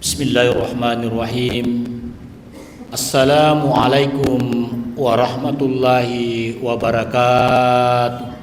Bismillahirrahmanirrahim. Assalamualaikum warahmatullahi wabarakatuh.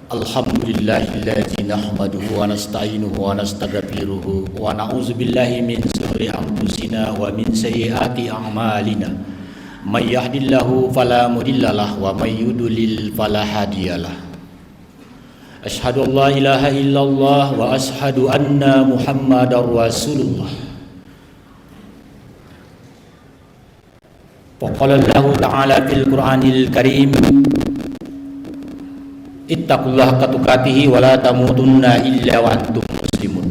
Alhamdulillahilladzi nahmaduhu wa nasta'inuhu wa nastaghfiruhu wa na'udzu billahi min shururi anfusina wa min sayyiati a'malina. May yahdihillahu fala mudhillalah wa may yudlil fala hadiyalah. Asyhadu an la ilaha illallah wa asyhadu anna Muhammadar Rasulullah. Qala Allah ta'ala fil Qur'anil Karim, ittaqullaha haqqa tuqatih wa la tamutunna illa wa antum muslimun.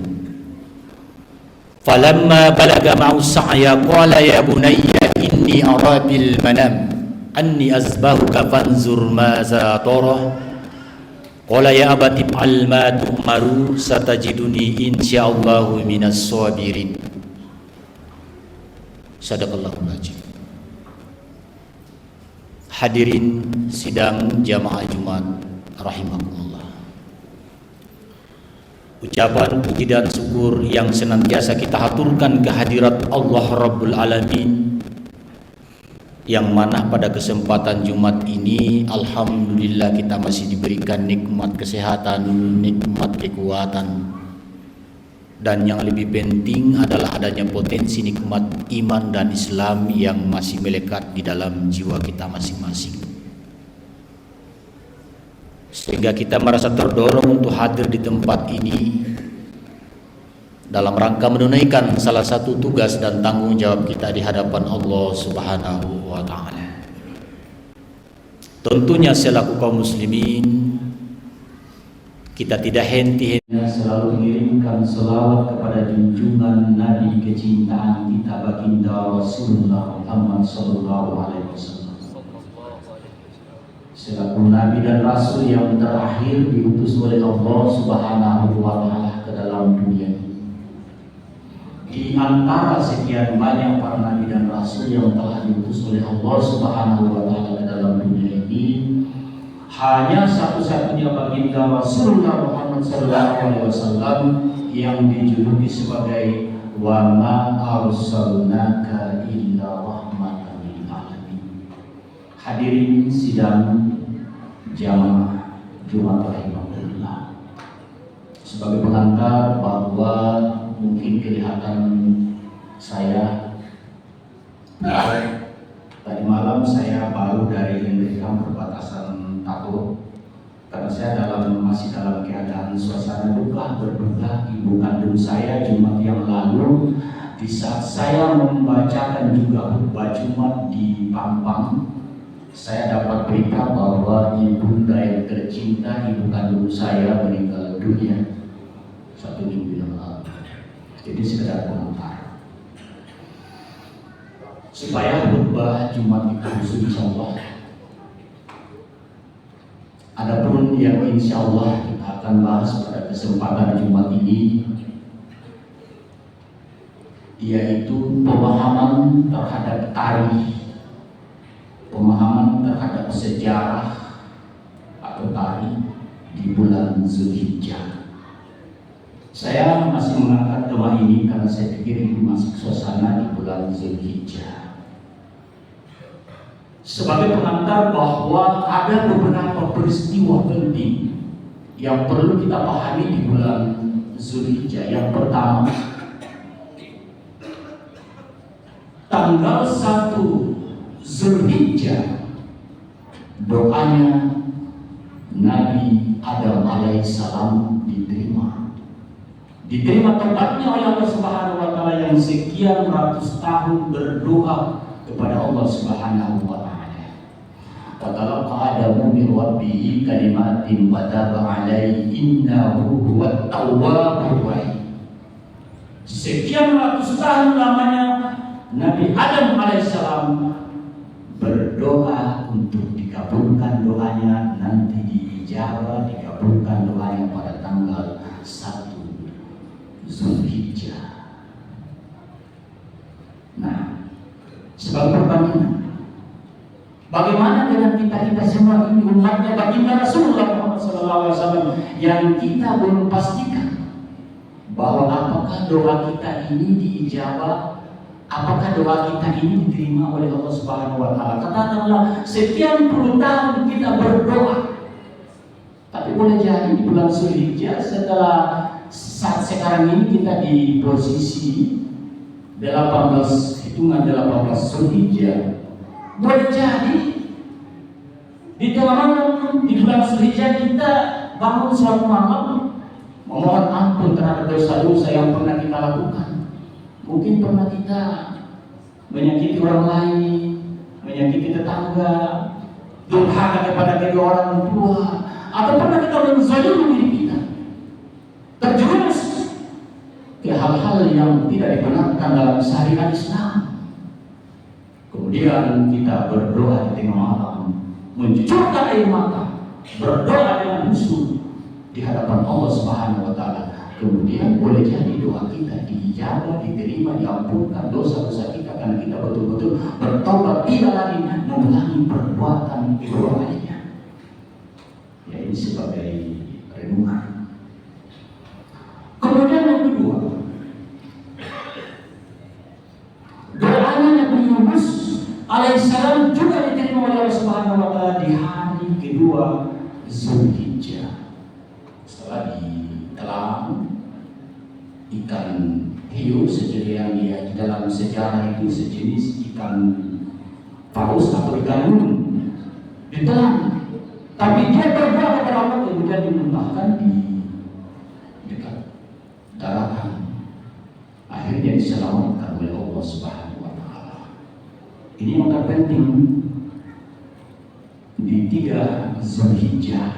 Falamma balaga ma'u sa'ya qala ya bunayya inni ara bil manam anni azbahuka fanzur maza tara. Qala ya abati fa'al ma tu'maru satajiduni insyaallahu minas sabirin. Sadaqallahul azim. Hadirin sidang jamaah Jumat rahimakumullah. Ucapan puji dan syukur yang senantiasa kita haturkan kehadirat Allah Rabbul Alamin yang mana pada kesempatan Jumat ini alhamdulillah kita masih diberikan nikmat kesehatan, nikmat kekuatan, dan yang lebih penting adalah adanya potensi nikmat iman dan Islam yang masih melekat di dalam jiwa kita masing-masing, sehingga kita merasa terdorong untuk hadir di tempat ini dalam rangka menunaikan salah satu tugas dan tanggung jawab kita di hadapan Allah Subhanahu wa taala. Tentunya selaku kaum muslimin, kita tidak henti-hentinya selalu mengirimkan selawat kepada junjungan Nabi kecintaan kita baginda Rasulullah Muhammad sallallahu alaihi wasallam, selaku Nabi dan Rasul yang terakhir diutus oleh Allah Subhanahu wa taala ke dalam dunia ini. Di antara sekian banyak para nabi dan rasul yang telah diutus oleh Allah Subhanahu wa taala ke dalam dunia ini, hanya satu-satunya baginda Rasulullah Muhammad sallallahu alaihi wasallam yang dijuluki sebagai wa ma arsalnaka illa rahmatan lil alamin. Hadirin sidang jamaah Jumat rahimahullah, sebagai pengantar bahwa mungkin kelihatan saya tadi malam saya baru dari Hendriam perbatasan Tako, karena saya masih dalam keadaan suasana duka berduka ibu kandung saya Jumat yang lalu. Di saat saya membacakan juga khutbah Jumat di Pampang, saya dapat berita bahwa ibunda yang tercinta, ibu kandung saya, meninggal dunia 1 minggu yang lalu. Jadi sekedar pengantar supaya khutbah Jumat itu khusus insyaallah. Adapun yang insyaallah kita akan bahas pada kesempatan Jumat ini, yaitu pemahaman terhadap tarikh, pemahaman terhadap sejarah atau tarikh di bulan Zulhijjah. Saya masih mengangkat tema ini karena saya pikir ini masih suasana di bulan Zulhijjah. Sebagai pengantar bahwa ada beberapa peristiwa penting yang perlu kita pahami di bulan Zulhijjah. Yang pertama, tanggal 1 Zulhijjah, doanya Nabi Adam alaihissalam diterima tempatnya oleh Allah Subhanahu wa taala yang sekian ratus tahun berdoa kepada Allah Subhanahu wa taala. Fatalaqa Adamu min rabbih kalimatin fataba alaihi innahu huwat tawwabur rahim. Sekian ratus tahun lamanya Nabi Adam alaihissalam berdoa untuk dikabulkan doanya, nanti diijabah, dikabulkan doanya pada tanggal 1 Zulhijjah. Nah, sebagai perbandingan, bagaimana dengan kita semua ini umatnya baginda Rasulullah Muhammad SAW yang kita belum pastikan bahwa apakah doa kita ini diijabah, apakah doa kita ini diterima oleh Allah Subhanahu wa taala. Katakanlah sekian puluh tahun kita berdoa, tapi boleh jadi di bulan Zulhijjah setelah saat sekarang ini kita di posisi 18 hitungan 18 Zulhijjah, boleh jadi di tengah malam di bulan Zulhijjah kita bangun suatu malam memohon ampun terhadap dosa-dosa yang pernah kita lakukan. Mungkin pernah kita menyakiti orang lain, menyakiti tetangga, durhaka kepada kedua orang tua, atau pernah kita menzalimi diri kita, terjerumus ke hal-hal yang tidak dibenarkan dalam syariat Islam. Kemudian kita berdoa di tengah malam, mencucurkan air mata, berdoa dengan khusyuk di hadapan Allah Subhanahu wa taala. Kemudian boleh jadi doa kita diijabah, diterima, diampunkan dosa-dosa kita karena kita betul-betul bertobat, tidak lagi mengulangi perbuatan kedua kalinya. Ya, ini sebagai renungan. Kemudian yang kedua, doanya Nabi Yunus alaihissalam juga diterima oleh Allah Subhanahu wa taala di hari kedua Zulhijjah. Setelah ditelan ikan hiu sejenis yang di dalam sejarah itu sejenis ikan paus atau ikan gunung ditelan, tapi dia berdoa kepada Allah kemudian dimuntahkan di dekat daratan. Akhirnya diselamatkan oleh Allah Subhanahu wa taala. Ini yang terpenting di 3 Zulhijjah.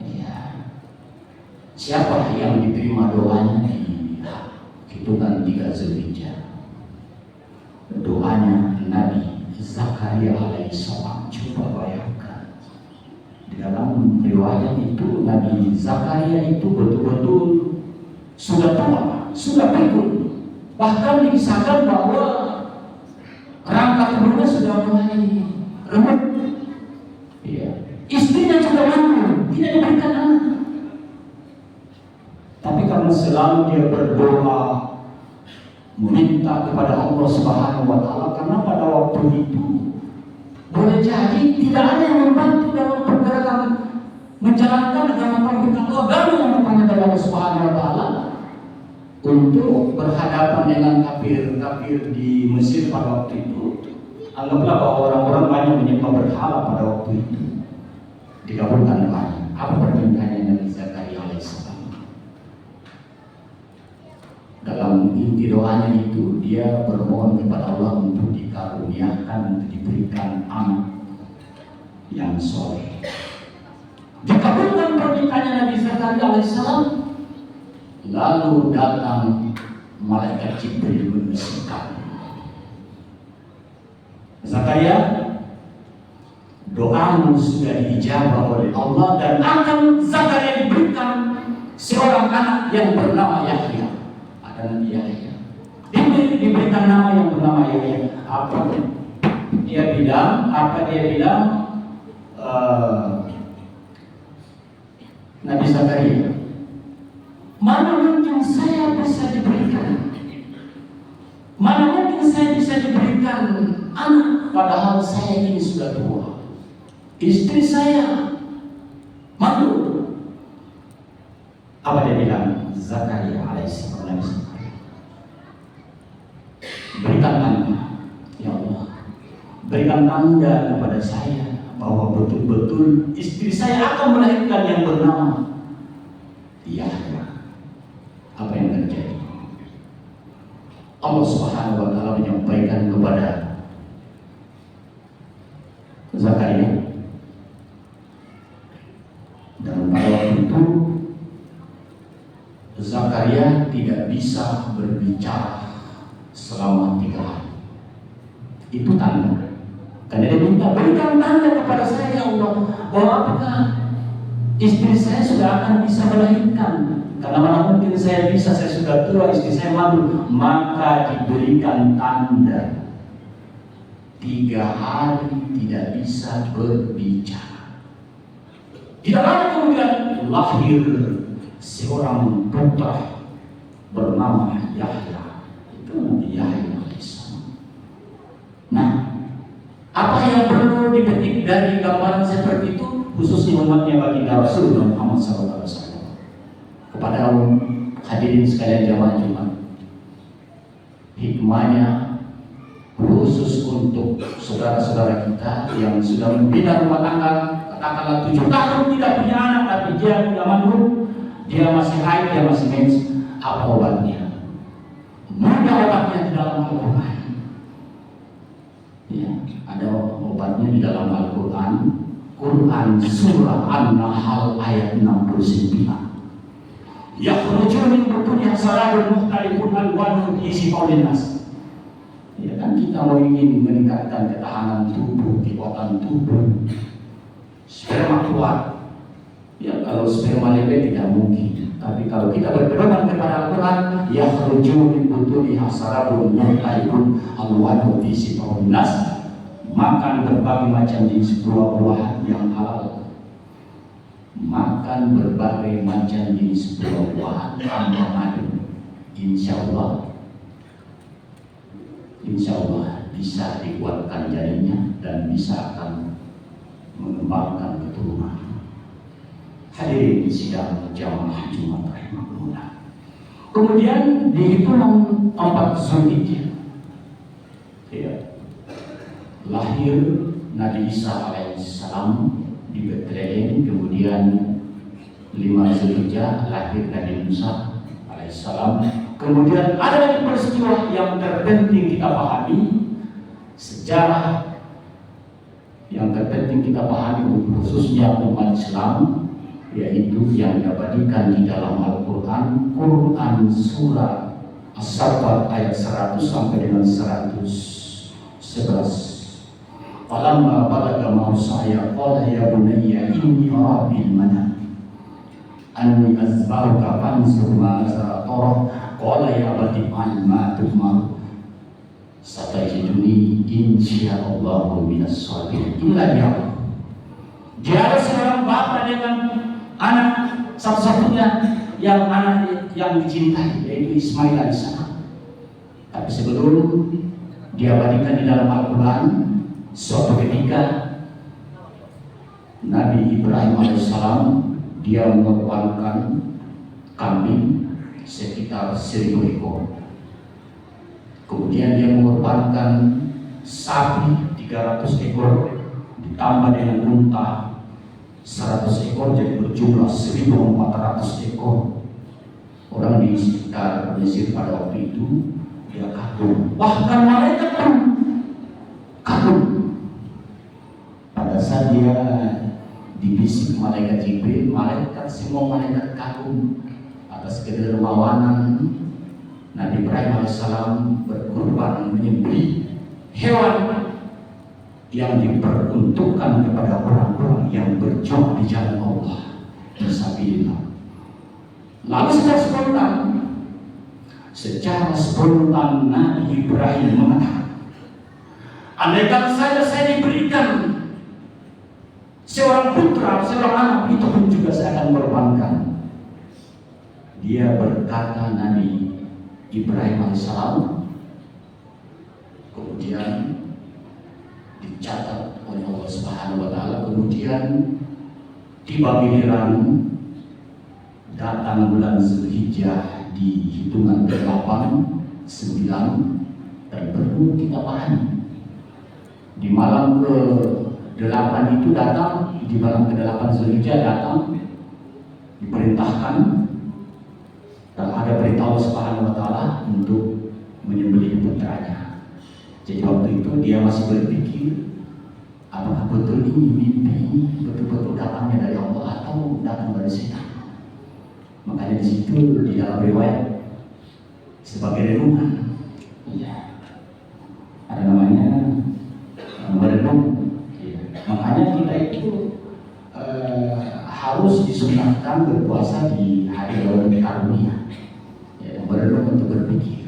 Ya. Siapa yang diterima doanya di hitungan 3 Zulhijjah? Doanya Nabi Zakaria alaihissalam. Coba bayangkan, di dalam riwayat itu Nabi Zakaria itu betul-betul sudah tua, sudah pikun, bahkan dikisahkan bahwa rangka tubuhnya sudah mulai remuk. Ya. Istrinya juga mandul, tidak diberikan anak. Tapi karena selalu dia berdoa meminta kepada Allah Subhanahu wa taala, karena pada waktu itu boleh jadi tidak ada yang membantu dalam pergerakan menjalankan agama tauhid atau agama yang memperkenalkan Allah Subhanahu wa taala untuk berhadapan dengan kafir-kafir di Mesir pada waktu itu. Anggaplah bahwa orang-orang banyak menyembah berhala pada waktu itu. Dikabulkan doanya. Apa permintaannya Nabi Zakaria alaihissalam? Dalam inti doanya itu dia bermohon kepada Allah untuk dikaruniakan, untuk diberikan anak yang soleh. Dikabulkan permintaannya Nabi Zakaria alaihissalam. Lalu datang malaikat Jibril membisikkan, Zakaria, doamu sudah diijabah oleh Allah dan akan Zakaria diberikan seorang anak yang bernama Yahya. Ada Nabi Yahya. Diberikan nama yang bernama Yahya. Apa dia bilang? Nabi Zakaria, mana mungkin saya bisa diberikan? Mana mungkin saya bisa diberikan anak padahal saya ini sudah tua? Istri saya mandul. Apa dia bilang? Zakaria alaihissalam, berikan tanda, ya Allah, berikan tanda kepada saya bahwa betul-betul istri saya akan melahirkan yang bernama Yahya. Apa yang terjadi? Allah Subhanahu wa taala menyampaikan kepada Zakaria, dan pada waktu itu Zakaria tidak bisa berbicara selama 3 hari. Itu tanda. Karena dia minta, berikan tanda kepada saya ya Allah, bahwa apakah istri saya sudah akan bisa melahirkan. Karena mana mungkin saya bisa, saya sudah tua, istri saya mandul. Maka diberikan tanda 3 hari tidak bisa berbicara. Tidak lama kemudian lahir seorang putra bernama Yahya. Itu Nabi Yahya alaihissalam. Nah, apa yang perlu dipetik dari gambaran seperti itu, khususnya umatnya baginda Rasulullah Muhammad SAW? Kepada hadirin sekalian jamaah Jumat, hikmahnya khusus untuk saudara-saudara kita yang sudah membina rumah tangga, katakanlah 7 tahun tidak punya anak, tapi dia sudah mandul, dia masih haid, dia masih mens. Apa obatnya? Mana obatnya di dalam Al-Quran? Ya, ada obatnya di dalam Al-Quran. Quran surah An-Nahl ayat 69. Yakhrujun min butuniha sarabun mukhtalifun alwanuhu fi shifaa'un nas. Ya kan, kita mau ingin meningkatkan ketahanan tubuh, kekuatan tubuh, sperma keluar. Ya, kalau sperma lebih tidak mungkin. Tapi kalau kita berpedoman kepada Al-Quran, yakhrujun min butuniha sarabun mukhtalifun alwanuhu fi shifaa'un nas, makan berbagai macam jenis buah-buahan yang halal, makan berbagai macam jenis buah-buahan tanpa madu, insya Allah bisa dikuatkan janinnya dan bisa akan mengembangkan keturunan. Hadirin sidang jamaah Jumat rahimahullah. Kemudian dihitung 4 Zulhijjah, ya, lahir Nabi Isa alaihissalam di Bethlehem. Kemudian 5 Zulhijjah lahir Nabi Musa alaihissalam. Kemudian ada peristiwa yang terpenting kita pahami, sejarah yang terpenting kita pahami khususnya umat Islam, yaitu yang diabadikan di dalam Al-Quran, Quran surah As-Saffat ayat 100 sampai dengan 111. Falamma balagha ma'saya qala ya bunayya inni ara bil manam anni azbahuka fanzur madza tara qala ya abati fa'al ma tu'mar satajiduni insyaallahu minas sabirin. Inilah dia. Dia ada seorang bapak dengan anak satu-satunya yang anak yang dicintai, yaitu Ismail alaihissalam. Tapi sebelum diabadikan di dalam Al-Quran, suatu ketika Nabi Ibrahim alaihissalam dia mengorbankan kambing sekitar 1000 ekor. Kemudian dia mengorbankan sapi 300 ekor ditambah dengan unta 100 ekor, jadi berjumlah 1400 ekor. Orang di sekitar Mesir pada waktu itu dia kagum, bahkan malaikat pun kagum. Pada saat dia dibisik malaikat Jibril, semua malaikat kagum atas kedermawanan Nabi Ibrahim alaihissalam berkorban menyembelih hewan yang diperuntukkan kepada orang-orang yang berjuang di jalan Allah fisabilillah. Lalu secara spontan Nabi Ibrahim mengatakan, andaikan saja saya diberikan seorang putra, seorang anak, itu pun juga saya akan korbankan. Dia berkata, Nabi Ibrahim alaihissalam, kemudian dicatat oleh Allah Subhanahu wa taala. Kemudian tiba giliran datang bulan Zulhijjah di hitungan 8, 9 dan perlu kita pahami, di malam ke-8 itu datang, di malam ke-8 Zulhijjah datang, diperintahkan dan ada perintah Allah Subhanahu wa taala untuk menyembelih putranya. Jadi waktu itu dia masih berpikir, apakah betul ini mimpi ini betul-betul datangnya dari Allah atau datang dari setan. Makanya di situ di dalam riwayat sebagai renungan, iya, ada namanya merenung. Iya. Makanya kita itu harus disunahkan berpuasa di hari Laul Karunia, ya, merenung untuk berpikir.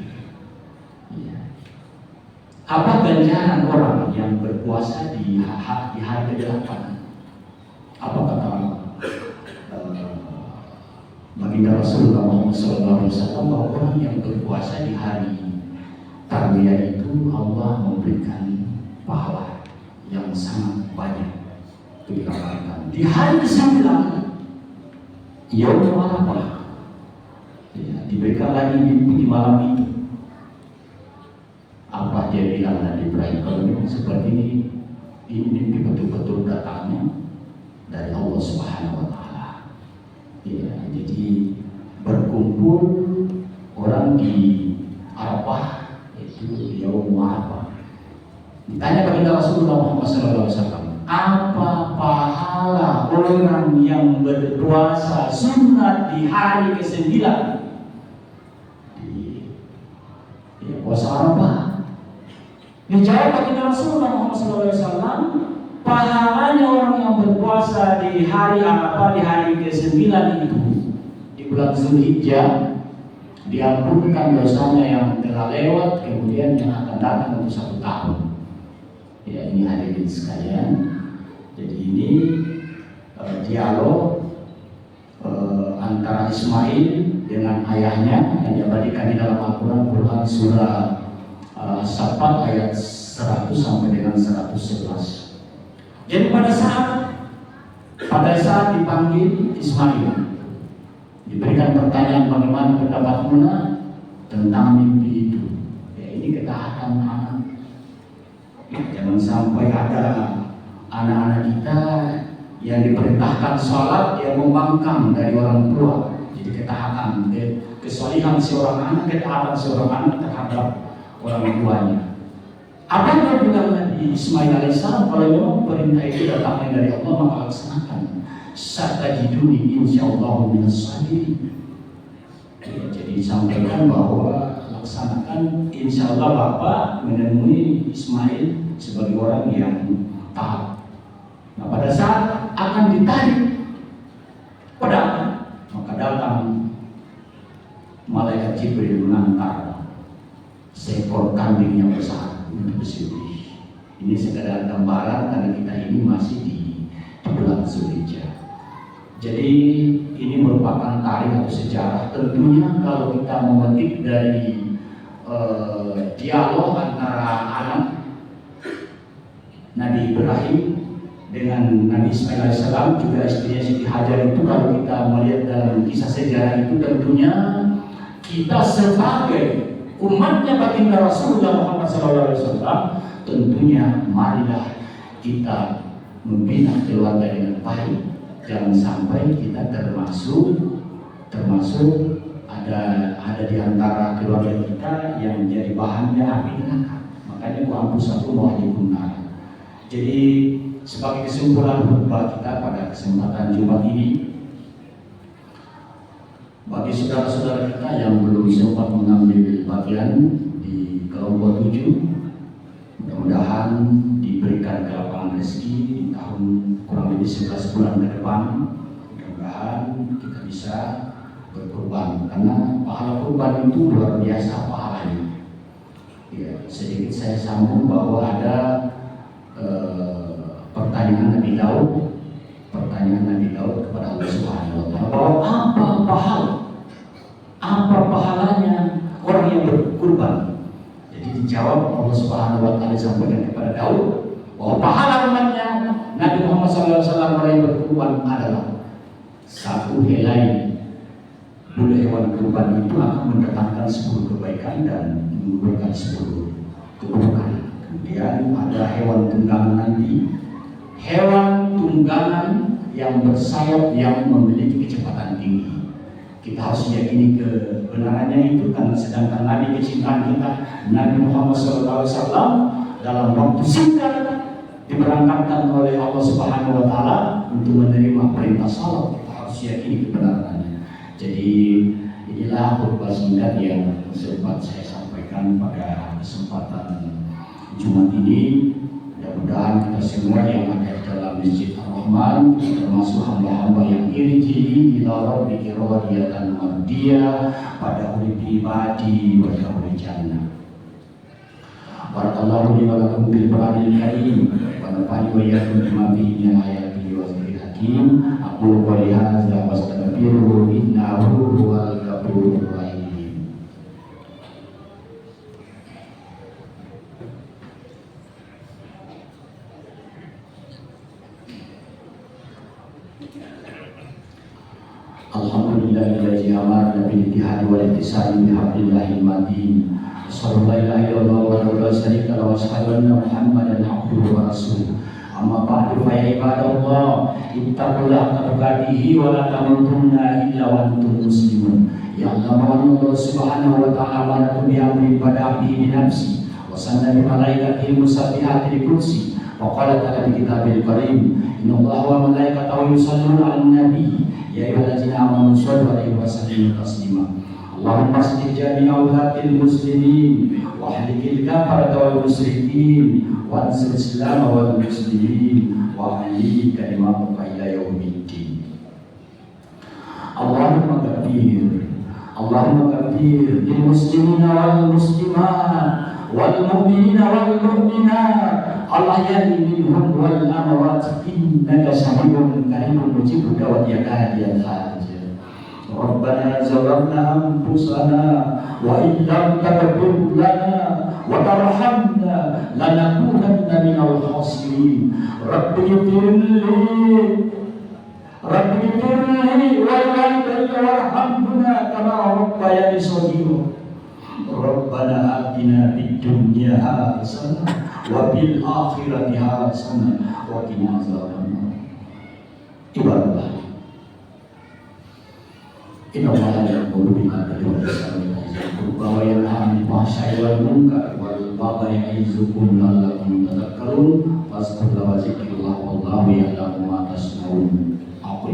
Apa ganjaran orang yang berpuasa di hari ke-8? Apa kata baginda Rasulullah Muhammad SAW, bahwa orang yang berpuasa di hari Tarwiyah itu Allah memberikan pahala yang sangat banyak didapatkan. Di hari ke-9 Yaumul Arafah, ya, diberikan lagi mimpi di malam itu. Apa dia bilang Nabi Ibrahim, kalau memang seperti ini mimpi betul-betul datangnya dari Allah Subhanahu wa taala. Ya, jadi berkumpul orang di Arafah, itu Yaumul Arafah. Ditanya baginda Rasulullah Muhammad SAW, apa pahala orang yang berpuasa sunat di hari ke-9 di puasa Arafah? Dijawab baginda Rasulullah Muhammad SAW, pahalanya orang yang berpuasa di hari Arafah, di hari ke-9 itu, di bulan Zulhijjah, diampunkan dosanya yang telah lewat, kemudian yang akan datang untuk 1 tahun. Ya, ini hadirin sekalian. Jadi ini dialog antara Ismail dengan ayahnya yang diabadikan di dalam Al-Quran, surah Saffat ayat 100 sampai dengan 111. Jadi pada saat dipanggil Ismail, diberikan pertanyaan bagaimana pendapatmu tentang mimpi itu. Ya, ini ketaatan anak. Jangan sampai ada anak-anak kita yang diperintahkan sholat yang membangkang dari orang tua. Jadi ketaatan, kesolihan seorang anak, ketaatan seorang anak terhadap orang tuanya. Apa yang bilang Nabi Ismail alaihissalam, kalau memang perintah itu datangnya dari Allah maka laksanakan. Satajiduni insyaallah minas sabirin. Jadi disampaikan bahwa laksanakan, insyaallah Bapak menemui Ismail sebagai orang yang taat. Nah, pada saat akan ditarik pedang, maka datang malaikat Jibril mengantar seekor kambing yang besar untuk bersembelih. Ini sekedar gambaran karena kita ini masih di bulan Zulhijjah. Jadi ini merupakan tarikh atau sejarah. Tentunya kalau kita memetik dari dialog antara anak Nabi Ibrahim dengan Nabi Ismail alaihissalam, juga istrinya Siti Hajar, itu kalau kita melihat dalam kisah sejarah itu, tentunya kita sebagai umatnya baginda Rasulullah Muhammad SAW, tentunya marilah kita membina keluarga dengan baik. Jangan sampai kita termasuk ada di antara keluarga kita yang menjadi bahannya api neraka. Makanya kampus aku mau dibunuh. Jadi sebagai kesimpulan khutbah kita pada kesempatan Jumat ini, bagi saudara-saudara kita yang belum sempat mengambil bagian di kelompok 7, mudah-mudahan diberikan kelapangan rezeki di tahun kurang lebih 11 bulan ke depan. Mudah-mudahan kita bisa berkurban, karena pahala kurban itu luar biasa pahalanya. Ya, sedikit saya sambung bahwa ada pertanyaan Nabi Daud kepada Allah Subhanahu wa taala bahwa apa pahalanya orang yang berkurban. Jadi dijawab Allah Subhanahu wa taala sampaikan kepada Daud bahwa pahala umatnya Nabi Muhammad SAW orang yang berkurban adalah satu helai bulu hewan kurban itu akan mendatangkan 10 kebaikan dan mengumpulkan 10 keburukan. Kemudian ada hewan tunggangan nanti, hewan tunggangan yang bersayap yang memiliki kecepatan tinggi. Kita harus yakini kebenarannya itu, karena sedangkan Nabi kecintaan kita Nabi Muhammad SAW dalam waktu singkat diberangkatkan oleh Allah Subhanahu wa taala untuk menerima perintah salat. Kita harus yakini kebenarannya. Jadi inilah khutbah singkat yang sempat saya sampaikan pada kesempatan Jumat ini. Mudah-mudahan kita semua yang ada dalam Masjid Ar-Rahman, termasuk hamba-hamba yang irji'i ila rabbika radiyatan mardiyah pada urip ibadi wa dakhul jannah. Barakallahu li wa lakum bil Qur'anil Karim wa nafa'ani wa iyyakum bima fihi min ayati wa dzikril hakim. Aqulu qawli hadza wa astaghfiruhu innahu huwal ghafurur rahim. Alhamdulillahilladzi amarna bil ittihadi wal ittisali bihablillahil matin. Sallallahu alaihi wa sallam wa ashhadu anna Muhammadan abduhu wa rasuluh. Amma ba'du fa ya ibadallah, ittaqullaha tuqatihi wa la tamutunna illa wa antum muslimun. Ya Allah Subhanahu wa ta'ala amarakum bi amri pada abdi bi nafsi wa sanna bi malaikatihi musabbihati li kursi. Wa qala ta'ala bi kitabil karim, innallaha wa malaikatahu yusholluna 'alan nabi. Ya ayyuhallazina amanu shollu 'alaihi wa sallimu taslima. Allahumma aslih jami'a ulatil muslimin wa ahlikil kafarata wal musyrikin wa ansur islam wal muslimin wa ahli kalimataka ila yaumiddin. Allahumma ghafir lil muslimina wal muslimat wal mu'minina wal mu'minat al-ahya'i minhum wal amwat innaka sami'un qaribun mujibud da'wati ya hadiyal hajj. Rabbana zalamna anfusana wa in lam taghfir lana wa tarhamna lanakunanna Rabbi ighfirli Rabbi ighfirli wa liwalidayya warhamhuma kama rabbayani shaghira. Rabbana atina fid dunya hasanah wa fil akhirati hasanah wa qina azabannar. Ibadallah. Inna Allaha ya'muru bil 'adli wal ihsani wa yanha 'anil fahsya'i wal munkari wal baghi ya'izukum la'allakum tadhakkarun. Fastaghfiru wa zikrullahi wallahu ya'lamu ma tasna'un. Aku